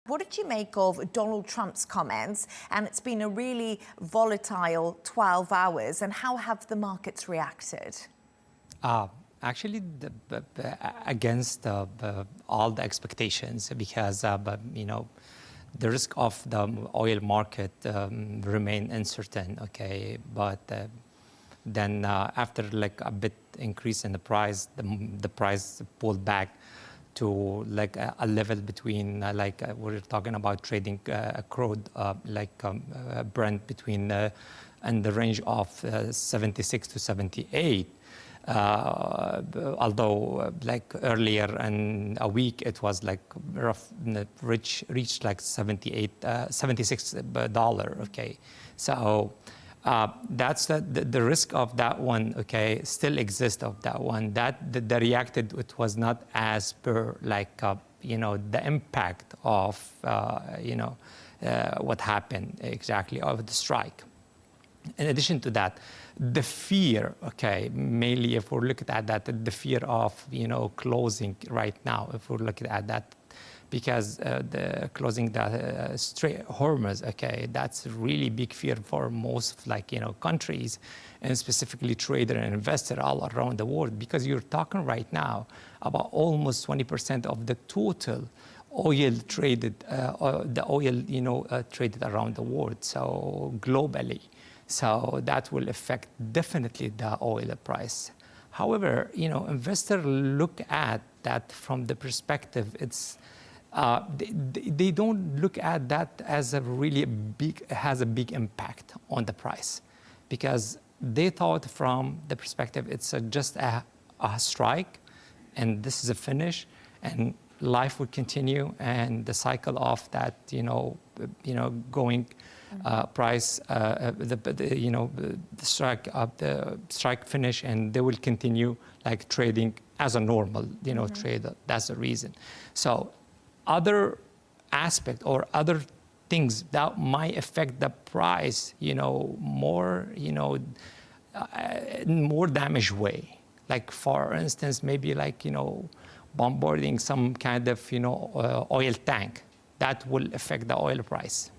What did you make of Donald Trump's comments? And it's been a really volatile 12 hours. And how have the markets reacted? Actually, against all the expectations, because the risk of the oil market remain uncertain. Okay, but then after like a bit increase in the price, the price pulled back to like a level between we're talking about trading crude Brent between in the range of 76 to 78. Although like earlier in a week it was like reached like $76. Okay, so that's the risk of that one. Okay, still exists of that one. That the reacted, it was not as per like the impact of what happened exactly of the strike. In addition to that, the fear, okay, mainly if we're looking at that, the fear of, closing right now, if we're looking at that, because the closing the Strait Hormuz, okay, that's a really big fear for most countries, and specifically trader and investor all around the world, because you're talking right now about almost 20% of the total oil traded, traded around the world, so globally. So that will affect definitely the oil price. However, investors look at that from the perspective, it's they don't look at that as a really has a big impact on the price, because they thought from the perspective it's just a strike, and this is a finish, and life will continue, and the cycle of that, going. Price, the strike finish, and they will continue like trading as a normal, trader. That's the reason. So, other aspect or other things that might affect the price, more, more damage way. Like for instance, maybe like bombarding some kind of oil tank that will affect the oil price.